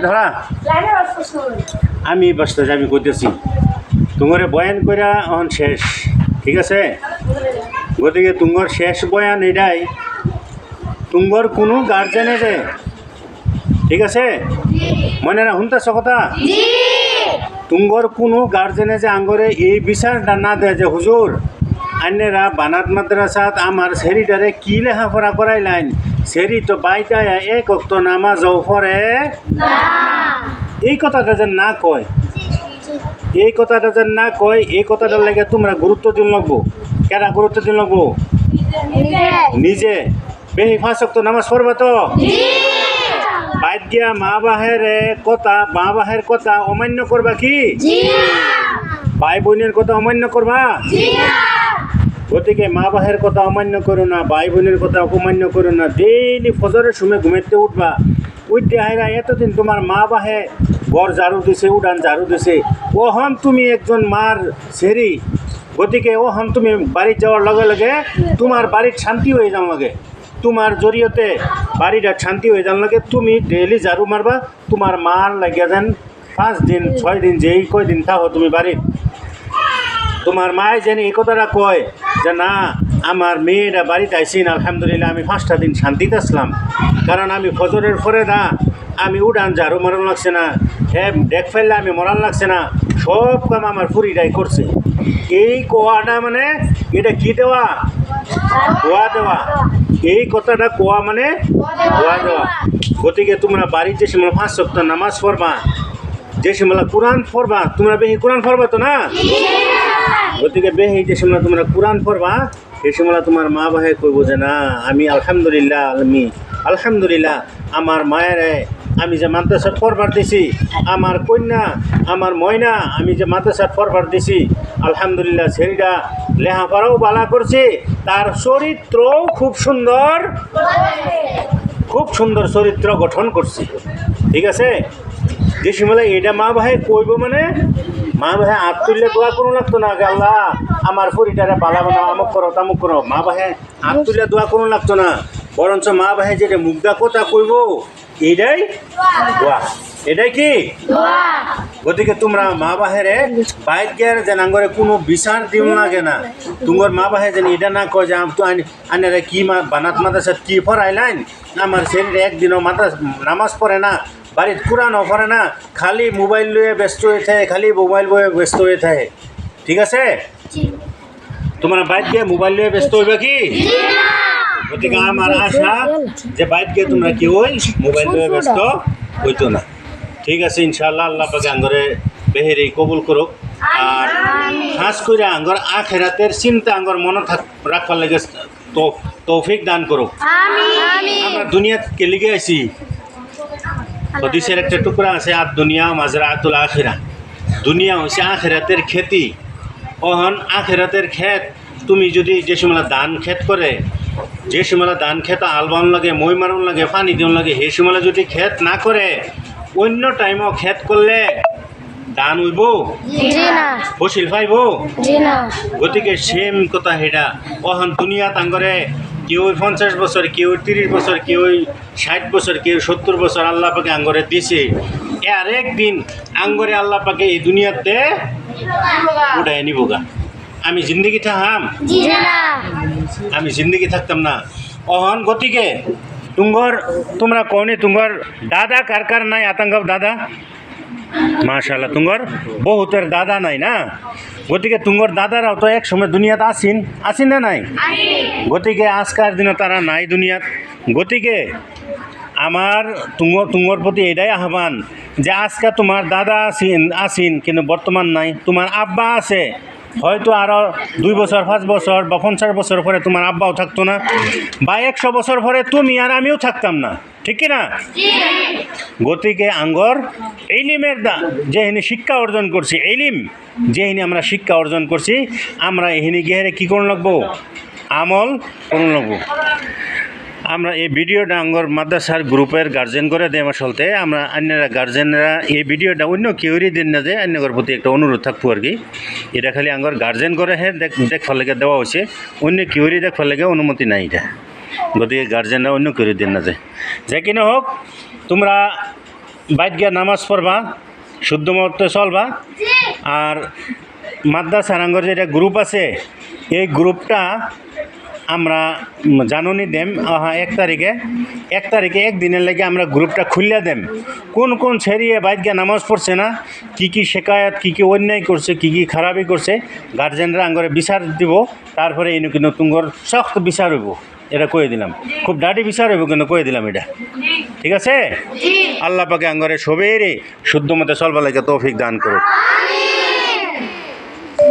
ধরা আমি ব্যস্ত আমি করতেছি তোমার বয়ান কইরা এখন শেষ ঠিক আছে গতিকে তোমার শেষ বয়ান এটাই তোমার কোনো গার্জেনে যে ঠিক আছে মনে না শুনতেছ কথা তোমার কোনো গার্জেনে যে আঙ্গরে এই বিচারটা না দেয় যে হুজুর আন্যেরা বানাত মাদ্রাসাত আমার সেরিটারে কি লেখাপড়া করাইলেন সেরি তো বাইটায় এক অক্ত নামাজও পড়ে এই কথাটা যেন না কয় এই কথাটা যেন না কয় এই কথাটার লাগে তোমরা গুরুত্ব দিন লাগবো কেনা গুরুত্ব দিন লাগবো নিজে বেহি 5 ওয়াক্ত নামাজ পড়বা তো বাইত গিয়া মা বাহের কথা অমান্য করবা কি ভাই বোনের কথা অমান্য করবা গতিকে মা বাহের কথা অমান্য করো না ভাই বোনের কথা অপমান্য করো না ডেইলি ফজরের সময় ঘুমাইতে উঠবা উঠতে হাইরা এতদিন তোমার মা বাহে ঘর ঝাড়ু দিছে উড়ান ঝাড়ু দিছে ওহন তুমি একজন মার সেরি গতিকে ওহন তুমি বাড়ি যাওয়ার লগে লগে তোমার বাড়ির শান্তি হয়ে যাওয়ার লাগে তোমার জরিয়তে বাড়িটা শান্তি হয়ে যাওয়ার লাগে তুমি ডেইলি ঝাড়ু মারবা তোমার মার লাগিয়া দেন 5 দিন 6 দিন যেই কয়দিন থাকো তুমি বাড়ির তোমার মায় যেন এই কথাটা কয় যে না আমার মেয়েরা বাড়িতে আইসিন আলহামদুলিল্লাহ আমি 5টা দিন শান্তিতে আসলাম কারণ আমি ফজরের পরে না আমি উড়ান ঝাড়ু মারানো লাগছে না হ্যাঁ ডেক ফেললে আমি মরান লাগছে না সব কাম আমার ফুরিটাই করছে এই কোয়াটা মানে এটা কি দেওয়া কোয়া দেওয়া এই কথাটা কোয়া মানে কোয়া দেওয়া গতিকে তোমরা বাড়িতে যে সময় 5 ওয়াক্ত নামাজ পড়বা যে সময় কোরআন পড়বা তোমরা বেশি কোরআন পড়বা তো না গতিকে বেহি যে সময় তোমরা কোরআন পড়বা সেই সময় তোমার মা বাহে কইব যে না আমি আলহামদুলিল্লাহ আমার মায়ের আমি যে মাদ্রাসাত পড়বার দিছি আমার কন্যা আমার ময়না আমি যে মাদ্রাসাত পড়বার দিছি আলহামদুলিল্লাহ ছেলেটা লেখাপড়াও বালা করছে তার চরিত্রও খুব সুন্দর চরিত্র গঠন করছে ঠিক আছে যে সময় এটা মা ভাই কইব মানে মা ভাই হাত তুললে দোয়া করুন লাগতো না আল্লাহ আমার পরিটারে বালা বানাও আমুক করো তামুক করো মা ভাই হাত তুললে দোয়া করুন লাগতো না বরঞ্চ মা ভাই যেটা মুগ্ধা কথা কইব এইটাই দোয়া এটাই কি গতিকে তোমরা মা বাহেরে বাইক গিয়ে যেন আঙ্গরে কোনো বিচার দিও লাগে না তোমার মা বাহে যেন এটা না কয় যে আনারা কি বানাত মাদ্রাসাত কি পড়াইলেন আমার ছেলের একদিনও নামাজ পড়ে না বাড়িতে কোরআনও পড়ে না খালি মোবাইল লয়ে ব্যস্ত হয়ে থাকে খালি মোবাইল বয়ে ব্যস্ত হয়ে থাকে ঠিক আছে তোমরা বাইক গিয়ে মোবাইল লয়ে ব্যস্ত হইবে কি গতিকে আমার আশা যে বাইক গিয়ে তোমরা কি ওই মোবাইল লয়ে ব্যস্ত হইতো না ঠিক আছে ইনশাআল্লাহ আল্লাহ পাকে আঙ্গরে বেহেরি কবুল করুক আর খাস করে আঙ্গর আখেরাতের চিন্তা আঙ্গর মনে রাখবার লাগে তো তৌফিক দান করুক আমরা দুনিয়াত কে লিগে আইছি হদিসের একটা টুকরা আছে আর দুনিয়া মাজরাতুল আখিরা দুনিয়া হচ্ছে আখেরাতের খেতি অহন আখেরাতের ক্ষেত তুমি যদি যে সময় ধান ক্ষেত করে যে সময় ধান ক্ষেত আলবান লাগে মই মারণ লাগে পানি দিন লাগে সেই সময় যদি ক্ষেত না করে অন্য টাইমও ক্ষেত করলে ধান উইব ফসিল পাইব গতিকে সেম কথা সেটা অহন দুনিয়া তাঙ্গরে কেউ 50 বছর কেউ 30 বছর কেউ 60 বছর কেউ 70 বছর আল্লাহ পাকে আঙ্গরে দিছে আর একদিন আঙ্গরে আল্লাহ পাকে এই দুনিয়াতে উঠাই নিবগা আমি জিন্দগি থাকাম আমি জিন্দগি থাকতাম না অহন গতিকে তোমরা কওনি তোমার দাদা কার নাই আতঙ্ক দাদা মাশাআল্লাহ তোমার বহুতের দাদা নাই না গতিকে তোমার দাদারাও তো এক সময় দুনিয়াত আসিন না নাই গতিকে আজকার দিনে তারা নাই দুনিয়াত গতিকে আমার তোমার প্রতি এটাই আহ্বান যে আজকে তোমার দাদা আসিন কিন্তু বর্তমান নাই তোমার আব্বা আছে হয়তো আরও 2 বছর 5 বছর বা 50 বছর পরে তোমার আব্বাও থাকতো না বা 100 বছর পরে তুমি আর আমিও থাকতাম না ঠিক কি না গতিকে আঙ্গর এলিমের যেহিনি শিক্ষা অর্জন করছি এলিম যেহিনি আমরা শিক্ষা অর্জন করছি আমরা এহিনি গিয়ে কী করুন লাগবো আমল করুন লাগবো আমরা এই ভিডিওটা আঙ্গর মাদ্রাসার গ্রুপের গার্জেন করে দেয় আসলতে আমরা অন্যরা গার্জেনরা এই ভিডিওটা অন্য কেউরই দিন না যে অন্যগর প্রতি একটা অনুরোধ থাকবো আর কি এটা খালি আঙ্গর গার্জেন করে হ্যাঁ দেখবার লেগে দেওয়া হয়েছে অন্য কেউরই দেখবার লেগে অনুমতি নাই এটা গতিকে গার্জেনরা অন্য করে দেন না যায় যে কিনা হোক তোমরা বাইট গিয়া নামাজ পড়বা শুদ্ধ মতো চলবা আর মাদ্রাসা সারাঙ্গর যেটা গ্রুপ আছে এই গ্রুপটা আমরা জানুনি দেম 1 তারিখে একদিনের লেগে আমরা গ্রুপটা খুললে দেম কোন কোন ছেড়িয়ে বাইট গিয়া নামাজ পড়ছে না কি শেখায়ত কি অন্যায় করছে কি খারাপই করছে গার্জেনরা আঙ্গরে বিচার দিব তারপরে এই কিন্তু তুঙ্গর শক্ত বিচার হইব এটা কয়ে দিলাম খুব দাঁড়ি বিচার হইব কিন্তু কয়ে দিলাম এটা ঠিক আছে আল্লাহ পাকে আঙ্গরে সবেরে শুদ্ধ মতে চলবা লাগে তৌফিক দান করুক